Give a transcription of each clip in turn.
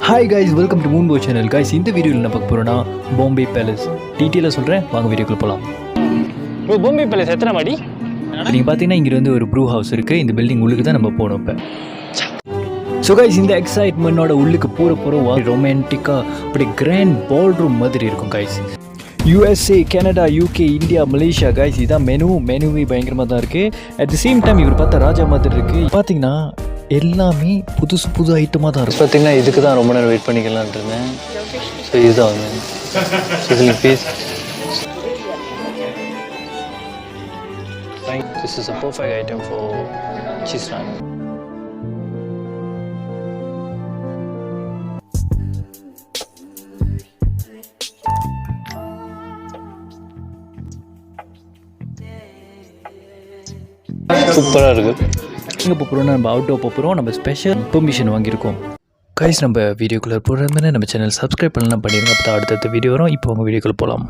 Hi guys, welcome to மூன்போ channel. Guys, இந்த வீடியோவில் என்ன பார்க்க போகிறோன்னா பாம்பே பேலஸ் டீட்டெயிலாக சொல்கிறேன், வாங்க வீடியோக்குள்ள போகலாம். பாம்பே பேலஸ் எத்தனை மாடி? நீங்கள் பார்த்தீங்கன்னா இங்கே வந்து ஒரு ப்ரூ ஹவுஸ் இருக்குது. இந்த பில்டிங் உள்ளுக்கு தான் நம்ம போகணும் இப்போ. ஸோ கைஸ், இந்த எக்ஸைட்மெண்ட்டோட உள்ளுக்கு போகிறோம் ரொமான்டிக்காக அப்படி கிராண்ட் பால் ரூம் மாதிரி இருக்கும் guys. USA, Canada, UK, India, Malaysia guys, இதுதான் மெனுவே பயங்கரமாக தான் இருக்குது. அட் தி சேம் டைம் இவர் பார்த்தா ராஜா மாதிரி இருக்குது. பார்த்தீங்கன்னா எல்லாமே புது ஐட்டமாக தான் இருக்கும். பார்த்தீங்கன்னா இதுக்கு தான் ரொம்ப நேரம் வெயிட் பண்ணிக்கலான் இருந்தேன். ஸோ இதுதான் வந்து this is a perfect item for cheese naan. சூப்பராக இருக்குது. எங்கே போகிறோம்? நம்ம அவுட்டோர் போகிறோம். நம்ம ஸ்பெஷல் பெர்மிஷன் வாங்கியிருக்கோம். கைஸ், நம்ம வீடியோக்குள்ளே போகிறதுன்னு நம்ம சேனல் சப்ஸ்கிரைப் பண்ணலாம் பண்ணிடுங்க. அப்போ தான் அடுத்தடுத்த வீடியோ வரும். இப்போ உங்கள் வீடியோக்குள்ளே போகலாம்.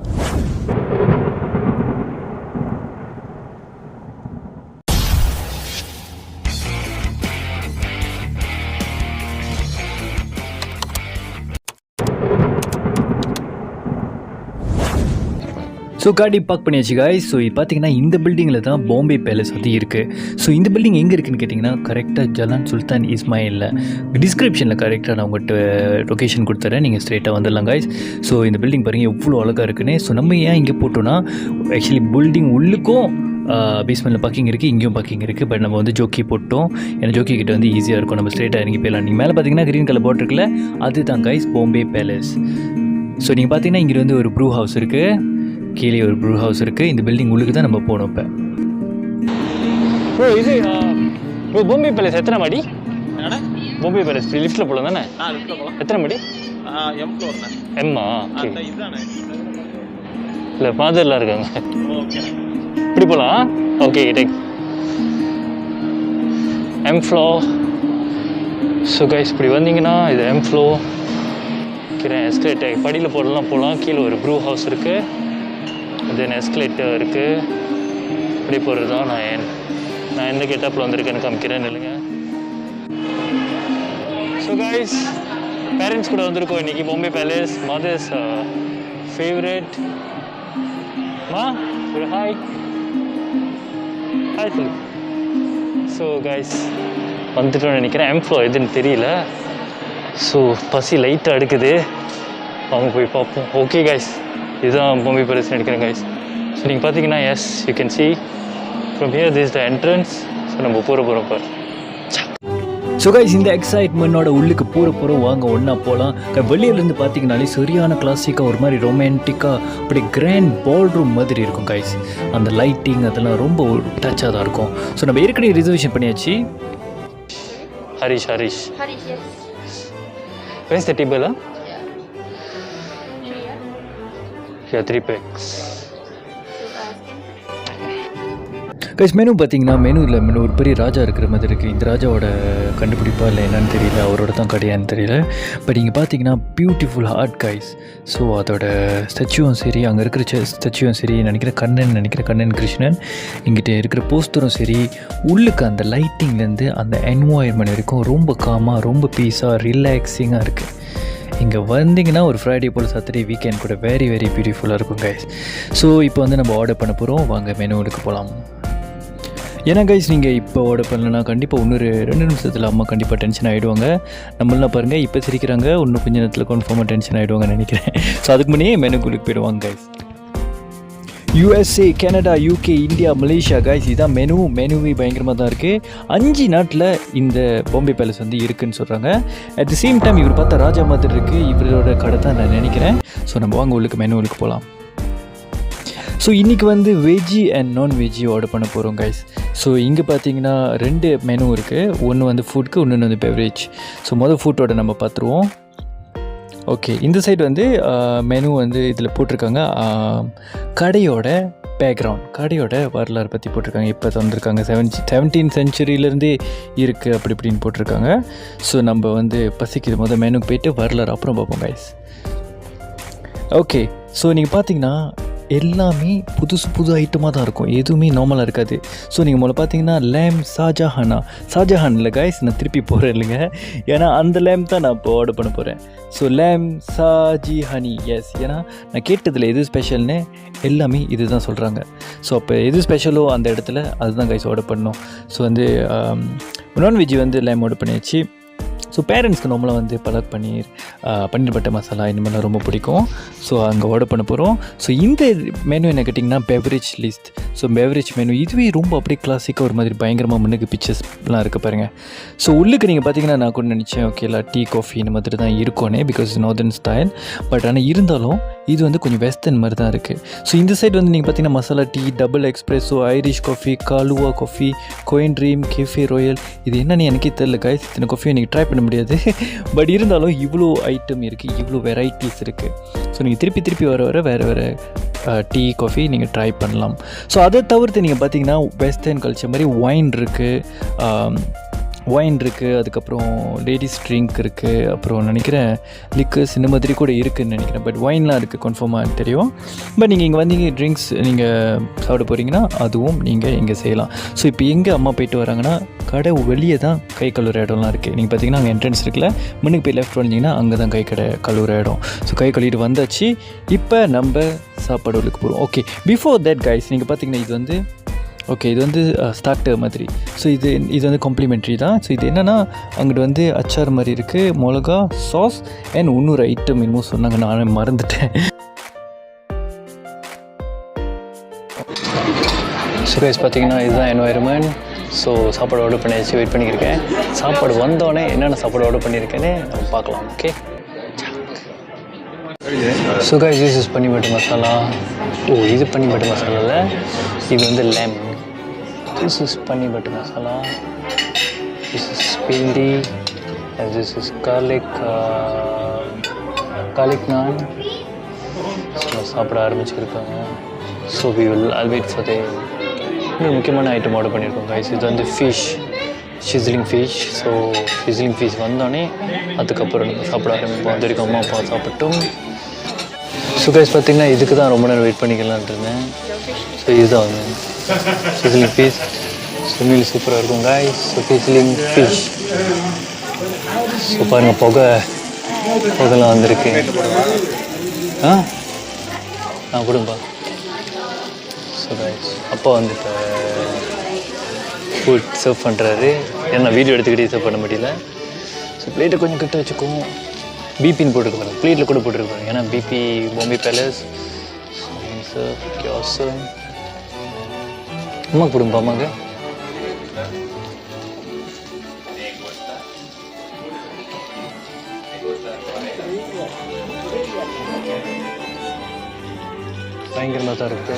ஸோ காடி பார்க் பண்ணியாச்சு காய்ஸ். ஸோ இது பார்த்தீங்கன்னா இந்த பில்டிங்கில் தான் பாம்பே பேலஸ் வந்து இருக்குது. ஸோ இந்த பில்டிங் எங்கே இருக்குதுன்னு கேட்டிங்கன்னா கரெக்டாக ஜலான் சுல்தான் இஸ்மாயிலில் டிஸ்கிரிப்ஷனில் கரெக்டாக நான் உங்கள்கிட்ட லொக்கேஷன் கொடுத்துறேன். நீங்கள் ஸ்ட்ரெயிட்டாக வந்துடலாம் காய்ஸ். ஸோ இந்த பில்டிங் பாருங்கள் எவ்வளோ அழகாக இருக்குன்னு. ஸோ நம்ம ஏன் இங்கே போட்டோன்னா ஆக்சுவலி பில்டிங் உள்ளுக்கும் பேஸ்மெண்ட்டில் பார்க்கிங் இருக்குது, இங்கேயும் பார்க்கிங் இருக்குது. பட் நம்ம வந்து ஜோக்கி போட்டோம். ஏன்னா ஜோக்கி கிட்ட வந்து ஈஸியாக இருக்கும், நம்ம ஸ்ட்ரெயிட்டாக இறங்கி போயிடலாம். நீங்கள் மேலே பார்த்தீங்கன்னா க்ரீன் கலர் போட்டிருக்குல்ல, அதுதான் காய்ஸ் பாம்பே பேலஸ். ஸோ நீங்கள் பார்த்தீங்கன்னா இங்கே வந்து ஒரு ப்ரூ ஹவுஸ் இருக்குது, கீழே ஒரு ப்ரூ ஹவுஸ் இருக்குது. இந்த பில்டிங் உள்ளுக்கு தான் நம்ம போகணும் இப்போ. இது பாம்பே பேலஸ் எத்தனை மாடி? பாம்பே பேலஸ் லிஃப்ட்டில் போகலாம் தானே? எத்தனை மாடி? எம்மா இல்லை ஃபாதர்லாம் இருக்காங்க. இப்படி போகலாம். Okay, take M flow. So guys, இப்படி வந்தீங்கன்னா இது எம் ஃப்ளோ. எஸ்கலேட்டர் படியில் போகலாம். கீழே ஒரு ப்ரூ ஹவுஸ் இருக்குது, தென் எஸ்கலேட்டர் இருக்குது. இப்படி போகிறது தான் நான் எந்த கெட்டப்பில் வந்திருக்கேன்னு காமிக்கிறேன் இல்லைங்க. ஸோ கைஸ், பேரண்ட்ஸ் கூட வந்திருக்கோம் இன்றைக்கி பாம்பே பேலஸ். Mothers favourite. ஒரு ஹாய் சொல்லு. ஸோ கைஸ், வந்துட்டோன்னு நினைக்கிறேன். எம்ஃப்ளோ எதுன்னு தெரியல. ஸோ பசி லைட்டாக எடுக்குது, அவங்க போய் பார்ப்போம். ஓகே கைஸ், இதுதான் பாம்பே பேலஸ் நினைக்கிறேன் கைஸ். ஸோ நீங்கள் பார்த்தீங்கன்னா yes you can see from here this the entrance. So நம்ம போகிறோம் இப்போ. ஸோ கைஸ், இந்த எக்ஸைட்மெண்ட்டோட உள்ளுக்கு போகிறோம், வாங்க ஒன்றா போகலாம். வெளியிலேருந்து பார்த்தீங்கனாலே சரியான கிளாசிக்காக ஒரு மாதிரி ரொமான்டிக்காக அப்படி கிராண்ட் பால் ரூம் மாதிரி இருக்கும் கைஸ். அந்த லைட்டிங் அதெல்லாம் ரொம்ப டச்சாக தான் இருக்கும். ஸோ நம்ம ஏற்கனவே ரிசர்வேஷன் பண்ணியாச்சு. Harish where's the table? Yeah, 3 packs. Guys, menu பார்த்தீங்கன்னா மெனு ஒரு பெரிய ராஜா இருக்கிற மாதிரி இருக்குது. இந்த ராஜாவோட கண்டுபிடிப்பா இல்லை என்னன்னு தெரியல, அவரோட தான் கடையான்னு தெரியல. பட் இங்கே பார்த்தீங்கன்னா பியூட்டிஃபுல் ஆர்ட் கைஸ். ஸோ அதோட ஸ்டாச்சுவும் சரி, அங்கே இருக்கிற ஸ்டாச்சுவும் சரி, கண்ணன் கிருஷ்ணன், இங்கிட்ட இருக்கிற போஸ்டரும் சரி, உள்ளுக்கு அந்த லைட்டிங்லேருந்து அந்த என்வாயர்மெண்ட் வரைக்கும் ரொம்ப காமாக, ரொம்ப பீஸாக, ரிலாக்ஸிங்காக இருக்குது. இங்கே வந்தீங்கன்னா ஒரு ஃப்ரைடே போல் சாட்டர்டே வீக்கெண்ட் கூட வெரி பியூட்டிஃபுல்லாக இருக்கும் கைஸ். ஸோ இப்போ வந்து நம்ம ஆர்டர் பண்ண போகிறோம், வாங்க மெனுவுக்கு போகலாம். ஏன்னா கைஸ், நீங்கள் இப்போ ஆர்டர் பண்ணலன்னா கண்டிப்பாக இன்னொரு 2 நிமிஷத்தில் அம்மா கண்டிப்பாக டென்ஷன் ஆகிடுவாங்க. நம்மளாம் பாருங்கள் இப்போ சிரிக்கிறாங்க, இன்னும் கொஞ்சம் நேரத்தில் கன்ஃபார்மாக டென்ஷன் ஆகிடுவாங்கன்னு நினைக்கிறேன். ஸோ அதுக்கு முன்னே மெனுக்குள்ளுக்கு போயிடுவாங்க guys. USA, Canada, UK, India, Malaysia guys, இதுதான் மெனுவே பயங்கரமாக தான் இருக்குது. 5 நாட்டில் இந்த பாம்பே பேலஸ் வந்து இருக்குதுன்னு சொல்கிறாங்க. அட் தி சேம் டைம் இவர் பார்த்தா ராஜா மாதிரி இருக்குது, இவரோட கடை தான் நான் நினைக்கிறேன். ஸோ நம்ம வாங்க உள்ளுக்கு மெனுவுக்கு போகலாம். ஸோ இன்றைக்கி வந்து வெஜ்ஜி அண்ட் நான்வெஜ்ஜி ஆர்டர் பண்ண போகிறோம் கைஸ். ஸோ இங்கே பார்த்தீங்கன்னா 2 மெனு இருக்குது. ஒன்று வந்து ஃபுட்க்கு, இன்னொன்று வந்து பெவரேஜ். ஸோ மொதல் ஃபுட்டோட நம்ம பார்த்துருவோம். ஓகே, இந்த சைடு வந்து மெனு வந்து இதில் போட்டிருக்காங்க கடையோட பேக்ரவுண்ட், கடையோட வரலாறு பற்றி போட்டிருக்காங்க. இப்போ தந்திருக்காங்க 17th செஞ்சுரியிலேருந்தே இருக்குது அப்படி இப்படின்னு போட்டிருக்காங்க. ஸோ நம்ம வந்து பசிக்குது, மொதல் மெனுக்கு போய்ட்டு வரலாறு அப்புறம் பார்ப்போம் கைஸ். ஓகே, ஸோ நீங்கள் பார்த்தீங்கன்னா எல்லாமே புது ஐட்டமாக தான் இருக்கும், எதுவுமே நார்மலாக இருக்காது. ஸோ நீங்கள் முதல்ல பார்த்தீங்கன்னா லேம் ஷாஜஹான் இல்லை கைஸ், நான் திருப்பி போகிறேன் இல்லைங்க, ஏன்னா அந்த லேம் தான் நான் இப்போ ஆர்டர் பண்ண போகிறேன். ஸோ லேம் சாஜிஹனி, எஸ், ஏன்னா நான் கேட்டதில் எது ஸ்பெஷல்னு எல்லாமே இது தான் சொல்கிறாங்க. ஸோ அப்போ எது ஸ்பெஷலோ அந்த இடத்துல அதுதான் கைஸ் ஆர்டர் பண்ணோம். ஸோ வந்து நான்வெஜ் வந்து லேம் ஆர்டர் பண்ணியாச்சு. ஸோ பேரண்ட்ஸ்க்கு நார்மலாக வந்து பலக் பன்னீர் பட்டர் மசாலா இந்த மாதிரிலாம் ரொம்ப பிடிக்கும். ஸோ அங்கே ஆர்டர் பண்ண போகிறோம். ஸோ இந்த மெனு என்ன கேட்டிங்கன்னா beverage list. So beverage menu இதுவே ரொம்ப அப்படியே கிளாசிக்காக ஒரு மாதிரி பயங்கரமாக முன்னுக்கு பிக்சர்ஸ்லாம் இருக்குது பாருங்கள். ஸோ உள்ளுக்கு நீங்கள் பார்த்தீங்கன்னா நான் கூட நினச்சேன் ஓகேலா டீ காஃபி இந்த மாதிரி தான் இருக்கும்னே, பிகாஸ் நார்தர்ன் ஸ்டைல். பட் ஆனால் இருந்தாலும் இது வந்து கொஞ்சம் வெஸ்டர்ன் மாதிரி தான் இருக்குது. ஸோ இந்த சைடு வந்து நீங்கள் பார்த்தீங்கன்னா masala tea, double espresso, Irish coffee, Kahlua coffee, coin dream, cafe royal, இது என்னன்னு எனக்கே தெரியல கைஸ், இத்தனை காஃபியை நீங்கள் ட்ரை பண்ண முடியாது. பட் இருந்தாலும் இவ்வளோ ஐட்டம் இருக்குது, இவ்வளோ வெரைட்டிஸ் இருக்குது. ஸோ நீங்கள் திருப்பி வர வேறு டீ காஃபி நீங்கள் ட்ரை பண்ணலாம். ஸோ அதை தவிர்த்து நீங்கள் பார்த்தீங்கன்னா வெஸ்டர்ன் கல்ச்சர் மாதிரி ஒயின் இருக்குது, அதுக்கப்புறம் லேடிஸ் ட்ரிங்க் இருக்குது, அப்புறம் நினைக்கிறேன் லிக்கர்ஸ் இந்த மாதிரி கூட இருக்குதுன்னு நினைக்கிறேன். பட் ஒயின்லாம் இருக்குது கன்ஃபார்மாக தெரியும். பட் நீங்கள் இங்கே வந்தீங்க ட்ரிங்க்ஸ் நீங்கள் சாப்பிட போகிறீங்கன்னா அதுவும் நீங்கள் இங்கே செய்யலாம். ஸோ இப்போ எங்கே அம்மா போயிட்டு வராங்கன்னா கடை வெளியே தான் கை கழுவுற இடம்லாம் இருக்குது. நீங்கள் பார்த்தீங்கன்னா அங்கே என்ட்ரன்ஸ் இருக்குல்ல, முன்னுக்கு போய் லெஃப்ட் வந்தீங்கன்னா அங்கே தான் கழுவுற இடம். ஸோ கை கழுவிட்டு வந்தாச்சு. இப்போ நம்ம சாப்பாடு உள்ளுக்கு போகிறோம். ஓகே, பிஃபோர் தட் கைஸ் நீங்கள் பார்த்தீங்கன்னா இது வந்து ஸ்டார்டர் மாதிரி. ஸோ இது வந்து காம்ப்ளிமெண்ட்ரி தான். ஸோ இது என்னென்னா அங்கிட்டு வந்து அச்சார் மாதிரி இருக்குது, மிளகா, சாஸ் அண்ட் இன்னொரு ஐட்டம் இன்னும் சொன்னாங்க, நானே மறந்துட்டேன். ஸோ கைஸ் பார்த்தீங்கன்னா இதுதான் என்வாயர்மெண்ட். ஸோ சாப்பாடு ஆர்டர் பண்ணியாச்சு, வெயிட் பண்ணியிருக்கேன். சாப்பாடு வந்தோடனே என்னென்ன சாப்பாடு ஆர்டர் பண்ணியிருக்கேன்னு நம்ம பார்க்கலாம். Okay, so guys this is paneer butter masala. இது பன்னீர் பட்டர் மசாலா இல்லை, இது வந்து lamb. This is paneer butter masala, this is bhindi, and this is garlic naan. So சாப்பிட ஆரம்பிச்சிருக்காங்க. So I'll wait for the இன்னொரு முக்கியமான ஐட்டம் ஆர்டர் பண்ணியிருக்கோம் கைஸ். இது வந்து ஷிஸ்லிங் ஃபிஷ் வந்தோடனே அதுக்கப்புறம் நம்ம சாப்பிட ஆரம்பிப்போம். அது வரைக்கும் அம்மா அப்பா சாப்பிட்டோம். ஸோ கைஸ் பார்த்தீங்கன்னா இதுக்கு தான் ரொம்ப நேரம் வெயிட் பண்ணிக்கலான்ட்டு இருந்தேன். ஸோ இதுதான் வந்து ஷிஸ்லிங் ஃபிஷ். ஸோ மீல் சூப்பராக இருக்கும் guys. So sizzling fish. So பாருங்கள் புகைலாம் வந்திருக்கு. கொடுப்பா. ஸோ கைஸ் அப்பா வந்து இப்போ ஃபுட் சர்வ் பண்ணுறாரு. ஏன்னா வீடியோ எடுத்துக்கிட்டே சர்வ் பண்ண முடியல. ஸோ பிளேட்டை கொஞ்சம் கிட்ட வச்சுக்கோம். பிபின்னு போட்டுருப்பாங்க, பிளேட்டில் கூட போட்டுருப்பாங்க, ஏன்னா பிபி பாம்பே பேலஸ். அம்மாக்கு போடுங்கப்பா, அம்மாக்கு. பயங்கரமாக தான் இருக்கு.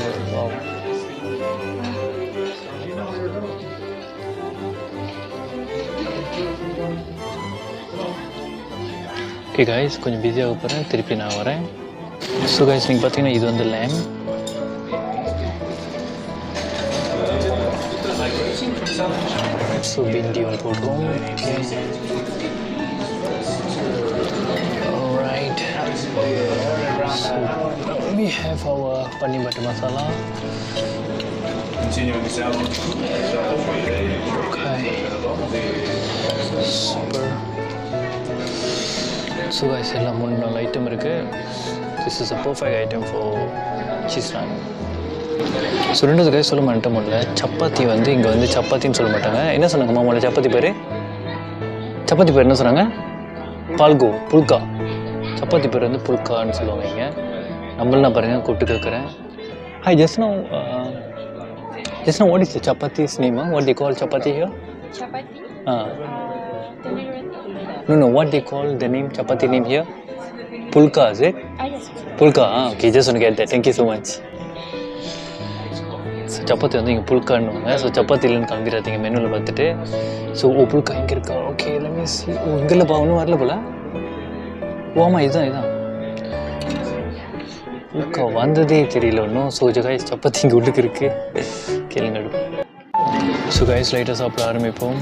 ஓகே கைஸ், கொஞ்சம் பிஸியாக போகிறேன், திருப்பி நான் வரேன். ஸோ கைஸ் நீங்கள் பார்த்தீங்கன்னா இது வந்து லேம். ஸோ பிண்டி ஒன்று போடுறோம். Alright. So we have our paneer butter masala. Okay. Super. So guys, எல்லாம் 3-4 ஐட்டம் இருக்குது. This is a perfect item for cheese naan. So ரெண்டாவது கைஸ் சொல்ல மாட்டேன் முடியல. சப்பாத்தி வந்து இங்கே வந்து சப்பாத்தின்னு சொல்ல மாட்டாங்க. என்ன சொன்னாங்க மாமாவோட சப்பாத்தி பேர் என்ன சொன்னாங்க? புல்கா. சப்பாத்தி பேர் வந்து புல்கான்னு சொல்லுவாங்க இங்கே. நம்மளாம் பாருங்கள் கூப்பிட்டு கேட்குறேன். Hi, just now what is the chapati's name? What they call chapati here? Chapati? No, what they call the name, chapati name here? Pulka, is it? Yes. Pulka, okay, just want to get that. Thank you so much. So chapati வந்து இங்கே புல்கான்னுவாங்க. So chapati இல்லைன்னு கிளம்பிடாதீங்க மெனுவில் பார்த்துட்டு. So phulka இங்கே இருக்கா? Okay, எல்லாமே இங்கே இல்லைப்பா, ஒன்றும் வரல போல. ஆமாம், இதுதான் புல்கா வந்ததே தெரியல ஒன்றும். ஸோ கைஸ் சப்பாத்தி இங்கே உள்ளுக்கு இருக்குது, கேளுங்க. ஸோ கைஸ் லைட்டாக சாப்பிட ஆரம்பிப்போம்.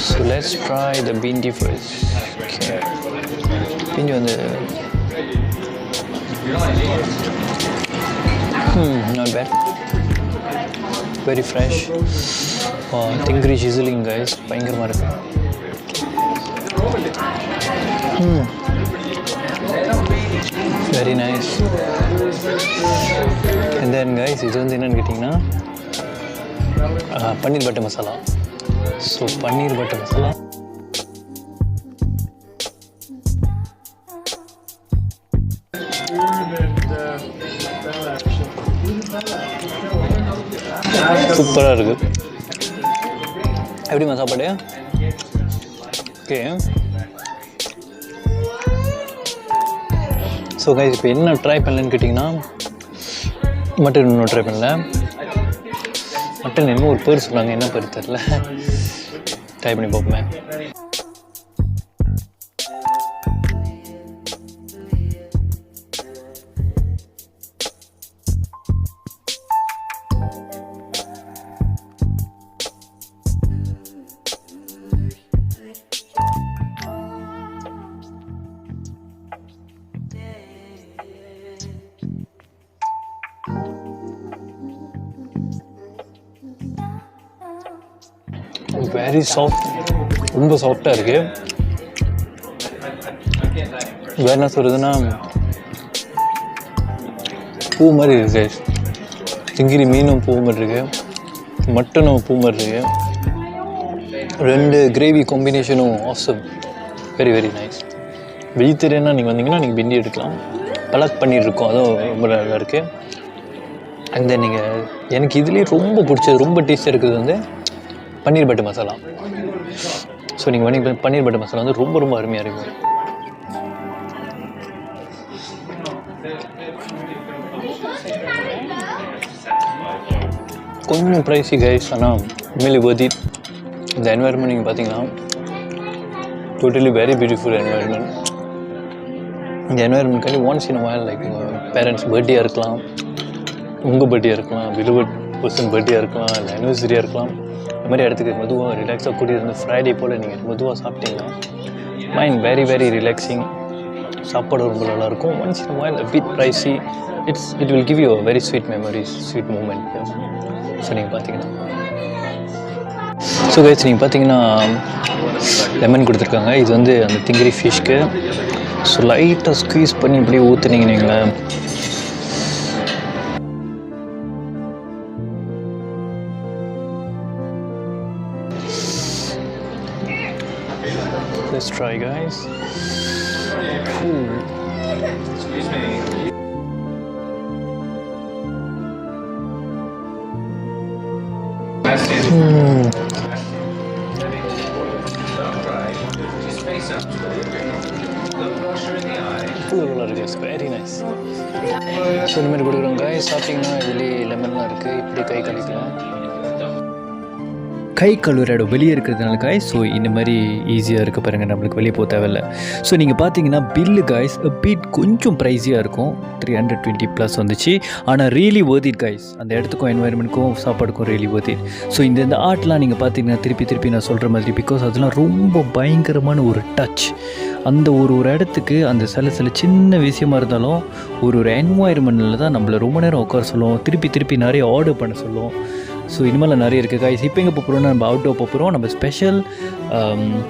So let's try the bhindi first. Okay, bhindi வந்து நாட் பேட், வெரி ஃப்ரெஷ். திங்கிரி சிசிலிங் கைஸ், பயங்கரமாக இருக்கு. Very nice. And then guys இது வந்து என்னென்னு கேட்டிங்கன்னா paneer butter masala. So paneer butter masala சூப்பராக இருக்குது. எப்படிமா சாப்பாடு? ஓகே. ஸோ கைஸ் இப்போ என்ன ட்ரை பண்ணலன்னு கேட்டிங்கன்னா மட்டன் இன்னும் ட்ரை பண்ணல. மட்டன் என்னமோ ஒரு பேர் சொன்னாங்க, என்ன பேர் தெரில, ட்ரை பண்ணி பார்ப்போமே. வெரி சாஃப்ட், ரொம்ப சாஃப்டாக இருக்குது. வேறு என்ன சொல்கிறதுன்னா பூ மாதிரி இருக்குது. சிங்கிரி மீனும் பூ மாதிரி இருக்குது, மட்டனும் பூ மாதிரி இருக்குது. ரெண்டு கிரேவி காம்பினேஷனும் ஆசம், வெரி வெரி நைஸ். வெஜிடேரியனாக நீங்கள் வந்தீங்கன்னா நீங்கள் பிண்டி எடுக்கலாம். பலக் பன்னீர் இருக்கும், அதுவும் ரொம்ப நல்லா இருக்குது. அண்ட் தென் நீங்கள் எனக்கு இதுலேயே ரொம்ப பிடிச்சது, ரொம்ப டேஸ்ட்டாக இருக்கிறது வந்து பன்னீர் பட்டர் மசாலா. ஸோ நீங்கள் பன்னீர் பட்டர் மசாலா வந்து ரொம்ப ரொம்ப அருமையாக இருக்கும். கொஞ்சம் ப்ரைஸி கைஸ், ஆனால் உண்மையிலே worth it. இந்த என்வாயர்மெண்ட் நீங்கள் பார்த்தீங்கன்னா டோட்டலி வெரி பியூட்டிஃபுல் என்வாயர்மெண்ட். இந்த என்வாயர்மெண்ட்காண்டி once in while like parents பர்த்டேயாக இருக்கலாம், உங்கள் பர்த்டேயாக இருக்கலாம், பிலோவட் பர்சன் பர்த்டேயாக இருக்கலாம், இல்லை ஆனிவர்சரியாக இருக்கலாம். இந்த மாதிரி இடத்துக்கு மெதுவாக ரிலாக்ஸாக கூட்டிகிட்டு வந்து ஃப்ரைடே போல் நீங்கள் மெதுவாக சாப்பிட்டீங்கன்னா மைண்ட் வெரி வெரி ரிலாக்ஸிங். சாப்பாடு ரொம்ப நல்லாயிருக்கும். Once in while bit pricey, it will give you very sweet memories, sweet moment. So நீங்கள் பார்த்தீங்கன்னா ஸோ கைஸ் நீங்கள் பார்த்தீங்கன்னா லெமன் கொடுத்துருக்காங்க. இது வந்து அந்த திங்கிரி ஃபிஷ்க்கு. ஸோ லைட்டாக ஸ்க்வீஸ் பண்ணி இப்படியே ஊற்றுனீங்கன்னு வைங்களேன், let's try guys. Excuse me. Very nice. So இந்த மாதிரி கொடுக்குறோம் guys. சாப்பிட்டிங்கன்னா இதுலேயே லெமன்லாம் இருக்குது, இப்படி கை கழிக்கலாம். கை கழுவுற வெளியே இருக்கிறதுனால காய்ஸ். ஸோ இந்த மாதிரி ஈஸியாக இருக்க பாருங்கள், நம்மளுக்கு வெளியே போக தேவையில்லை. ஸோ நீங்கள் பார்த்தீங்கன்னா பில்லு காய்ஸ் பீட் கொஞ்சம் ப்ரைஸியாக இருக்கும், 320+ வந்துச்சு. ஆனால் ரியலி worth it காய்ஸ். அந்த இடத்துக்கும் என்வாயர்மெண்ட்டுக்கும் சாப்பாடுக்கும் ரியலி worth it. ஸோ இந்த ஆர்ட்லாம் நீங்கள் பார்த்தீங்கன்னா திருப்பி நான் சொல்கிற மாதிரி, பிகாஸ் அதெல்லாம் ரொம்ப பயங்கரமான ஒரு டச். அந்த ஒரு இடத்துக்கு அந்த சில சின்ன விஷயமா இருந்தாலும் ஒரு என்வாயர்மெண்ட்டில் தான் நம்மளை ரொம்ப நேரம் உட்கார சொல்லுவோம், திருப்பி நிறைய ஆர்டர் பண்ண சொல்லுவோம். ஸோ இனிமேல் நிறைய இருக்குது காய்ஸ். இப்போ எங்கே போகிறோம்னா நம்ம அவுட்டோ போகிறோம். நம்ம ஸ்பெஷல்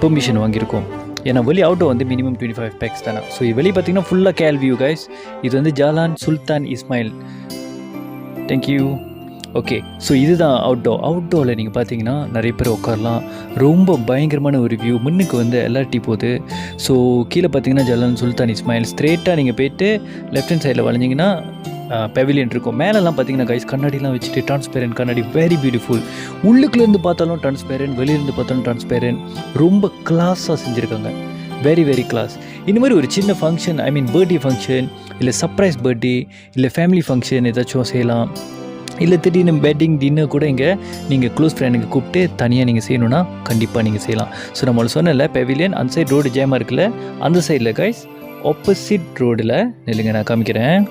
பெர்மிஷன் வாங்கியிருக்கோம். ஏன்னா வெளியே அவுட்டோ வந்து மினிமம் 25 பேக்ஸ் தானே. ஸோ வெளியே பார்த்தீங்கன்னா ஃபுல்லாக கேல் வியூ காய்ஸ். இது வந்து ஜாலான் சுல்தான் இஸ்மாயில். தேங்க்யூ. ஓகே, ஸோ இதுதான் அவுட்டோவில் நீங்கள் பார்த்தீங்கன்னா நிறைய பேர் உட்காரலாம். ரொம்ப பயங்கரமான ஒரு வியூ. முன்னுக்கு வந்து எல்ஆர்டி போகுது. ஸோ கீழே பார்த்தீங்கன்னா ஜலான் சுல்தான் இஸ்மாயில். ஸ்ட்ரெயிட்டாக நீங்கள் போய்ட்டு லெஃப்ட் ஹேண்ட் சைடில் வளைஞ்சிங்கன்னா பெவிலியன் இருக்கும். மேலெல்லாம் பார்த்தீங்கன்னா கைஸ் கண்ணாடிலாம் வச்சுட்டு டிரான்ஸ்பேரண்ட் கண்ணாடி, வெரி பியூட்டிஃபுல். உள்ளுக்குலேருந்து பார்த்தாலும் டிரான்ஸ்பேரண்ட், வெளியிலேருந்து பார்த்தாலும் டிரான்ஸ்பேரண்ட். ரொம்ப கிளாஸாக செஞ்சுருக்காங்க, வெரி வெரி கிளாஸ். இந்த மாதிரி ஒரு சின்ன ஃபங்க்ஷன், பர்த்டே ஃபங்க்ஷன், இல்லை சர்ப்ரைஸ் பர்த்டே, இல்லை ஃபேமிலி ஃபங்க்ஷன் ஏதாச்சும் செய்யலாம். இல்லை திடீர்னு வெட்டிங் டின்னர் கூட இங்கே நீங்கள் க்ளோஸ் ஃப்ரெண்டுக்கு கூப்பிட்டு தனியாக நீங்கள் செய்யணுன்னா கண்டிப்பாக நீங்கள் செய்யலாம். ஸோ நம்மளுக்கு சொன்னல பெவிலியன் அந்த சைடு ரோடு ஜேமாக இருக்குல்ல, அந்த சைடில் கைஸ் ஆப்போசிட் ரோடில் நில்லுங்க, நான் காமிக்கிறேன்.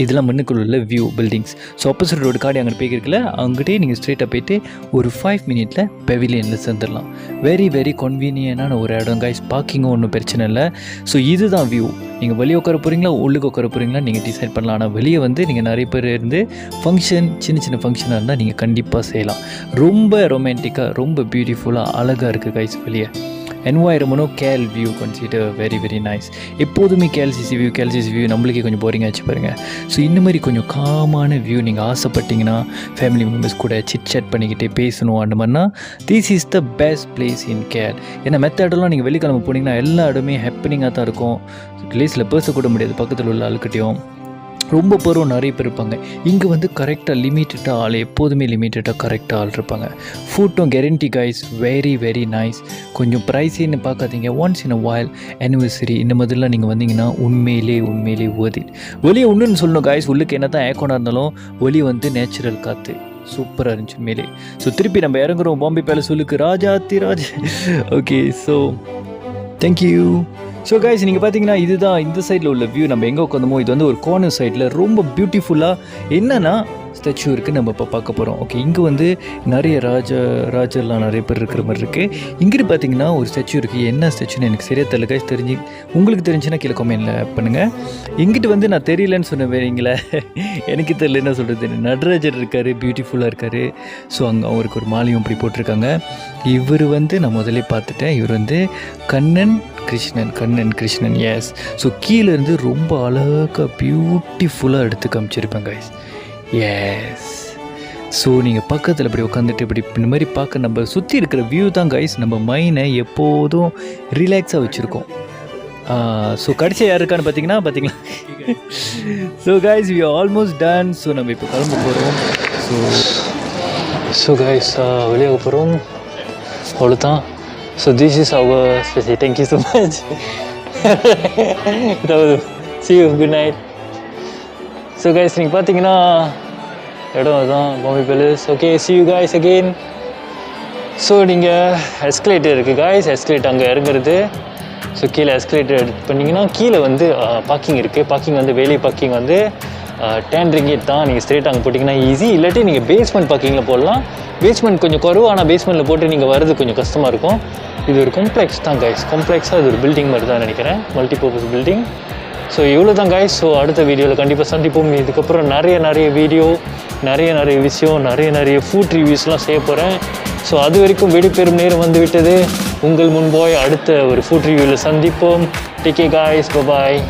இதெல்லாம் மண்ணுக்குள்ள உள்ள view buildings. So opposite road காடி அங்கே போய்க்கிருக்குல்ல, அங்கிட்டே நீங்கள் ஸ்ட்ரெயிட்டாக போயிட்டு ஒரு 5 மினிட்ல பெவிலியனில் சேர்ந்துடலாம். வெரி வெரி கன்வீனியன்டான ஒரு இடம் கைஸ். பார்க்கிங்கும் ஒன்றும் பிரச்சனை இல்லை. ஸோ இதுதான் வியூ. நீங்கள் வெளியே உட்கார போகிறீங்களா உள்ளுக்கு உட்கார போகிறீங்களா நீங்கள் டிசைட் பண்ணலாம். ஆனால் வெளியே வந்து நீங்கள் நிறைய பேர் இருந்து ஃபங்க்ஷன் சின்ன சின்ன ஃபங்க்ஷனாக இருந்தால் நீங்கள் கண்டிப்பாக செய்யலாம். ரொம்ப ரொமான்டிக்காக ரொம்ப பியூட்டிஃபுல்லாக அழகாக இருக்குது கைஸ். வெளியே என்வாயரமெண்ட்டும் KL view consider very very nice. எப்போதுமே கேஎல்சிசி வியூ நம்மளுக்கே கொஞ்சம் போரிங்காக வச்சு பாருங்கள். ஸோ இந்த மாதிரி கொஞ்சம் காமான வியூ நீங்கள் ஆசைப்பட்டீங்கன்னா ஃபேமிலி மெம்பர்ஸ் கூட சிட் சாட் பண்ணிக்கிட்டே பேசணும் அந்த மாதிரினா this is the best place in கேல். ஏன்னா மெத்த இடம்லாம் நீங்கள் வெள்ளிக்கிழமை போனீங்கன்னா எல்லா இடமே ஹாப்பனிங்காக தான் இருக்கும். லேஸில் பேசக்கூட முடியாது பக்கத்தில் உள்ள ஆளுக்கிட்டையும். ரொம்ப பேரும் நிறைய பேர் இருப்பாங்க. இங்கே வந்து கரெக்டாக லிமிட்டடாக ஆள், எப்போதுமே லிமிட்டடாக கரெக்டாக ஆள் இருப்பாங்க. ஃபுட்டும் guarantee guys very very nice. கொஞ்சம் ப்ரைஸின்னு பார்க்காதீங்க. ஒன்ஸ் இன் அ வாயில் ஆனிவர்சரி இந்த மாதிரிலாம் நீங்கள் வந்தீங்கன்னா உண்மையிலே worth it. வெளியே ஒன்றுன்னு சொல்லணும் கைஸ், உள்ளுக்கு என்ன தான் ஏக்கோனாக இருந்தாலும் வெளியே வந்து நேச்சுரல் காற்று சூப்பராக இருந்துச்சு மேலே. ஸோ திருப்பி நம்ம இறங்குறோம் பாம்பே பேலஸ் உள்ளுக்கு. Rajathi Raja. Okay so thank you. So guys நீங்கள் பார்த்தீங்கன்னா இதுதான் இந்த சைடில் உள்ள வியூ. நம்ம எங்கே உட்காந்தமோ இது வந்து ஒரு கார்னர் சைடில் ரொம்ப பியூட்டிஃபுல்லாக என்னென்னா ஸ்டாச்சு இருக்குது நம்ம இப்போ பார்க்க போகிறோம். ஓகே இங்கே வந்து நிறைய ராஜர்லாம் நிறைய பேர் இருக்கிற மாதிரி இருக்குது. இங்கிட்டு பார்த்தீங்கன்னா ஒரு ஸ்டாச்சு இருக்குது. என்ன ஸ்டாச்சுன்னு எனக்கு சரியாக தெரியல கைஸ். உங்களுக்கு தெரிஞ்சுன்னா கீழே கமெண்ட்டில் பண்ணுங்கள். இங்கிட்டு வந்து நான் தெரியலன்னு சொன்ன வேறீங்களே எனக்கு தெரியல என்ன சொல்கிறது. நடராஜர் இருக்கார், பியூட்டிஃபுல்லாக இருக்கார். ஸோ அங்கே அவருக்கு ஒரு மாலையும் அப்படி போட்டிருக்காங்க. இவர் வந்து நான் முதலே பார்த்துட்டேன். இவர் வந்து கண்ணன் கிருஷ்ணன் எஸ். ஸோ கீழேருந்து ரொம்ப அழகாக பியூட்டிஃபுல்லாக எடுத்து காமிச்சிருப்பேன் கைஸ். எஸ். ஸோ நீங்கள் பக்கத்தில் இப்படி உட்காந்துட்டு இப்படி இந்த மாதிரி பார்க்க நம்ம சுற்றி இருக்கிற வியூ தான் கைஸ் நம்ம மைண்டை எப்போதும் ரிலாக்ஸாக வச்சுருக்கோம். ஸோ கடைசியாக யார் இருக்கான்னு பார்த்தீங்களா. So guys we almost done. So நம்ம இப்போ கிளம்ப போகிறோம். ஸோ கைஸ் வெளியாக போகிறோம் அவ்வளோதான். So this is our special. Thank you so much. See you. Good night. So guys நீங்கள் பார்த்தீங்கன்னா இடம் அதுதான் Bombay palace. Okay see you guys again. So நீங்கள் எஸ்கலேட்டர் இருக்குது guys. எஸ்கலேட்டர் அங்கே இறங்குறது. ஸோ கீழே எஸ்கலேட்டர் எடுத்து பண்ணிங்கன்னா கீழே வந்து பார்க்கிங் இருக்குது. பார்க்கிங் வந்து வேலி பார்க்கிங் வந்து 10 ringgit தான். நீங்கள் ஸ்ட்ரெயிட் அங்கே போட்டிங்கன்னா ஈஸி. இல்லாட்டி நீங்கள் பேஸ்மெண்ட் பார்க்கிங்கில் போடலாம். பேஸ்மெண்ட் கொஞ்சம் குறைவு, ஆனால் பேஸ்மெண்ட்டில் போட்டு நீங்கள் வர்றது கொஞ்சம் கஷ்டமாக இருக்கும். இது ஒரு காம்ப்ளெக்ஸ் தான் கைஸ். காம்ப்ளெக்ஸாக இது ஒரு பில்டிங் மாதிரி தான் நினைக்கிறேன், மல்டிபர்பஸ் பில்டிங். ஸோ இவ்வளோ தான் கைஸ். ஸோ அடுத்த வீடியோவில் கண்டிப்பாக சந்திப்போம். இதுக்கப்புறம் நிறைய வீடியோ, நிறைய விஷயம், நிறைய ஃபுட் ரிவ்யூஸ்லாம் செய்ய போகிறேன். ஸோ அது வரைக்கும் விடைபெறும் நேரம் வந்து விட்டது. உங்கள் முன்பாய் அடுத்த ஒரு ஃபுட் ரிவ்யூவில் சந்திப்போம். Take care guys. Bye bye.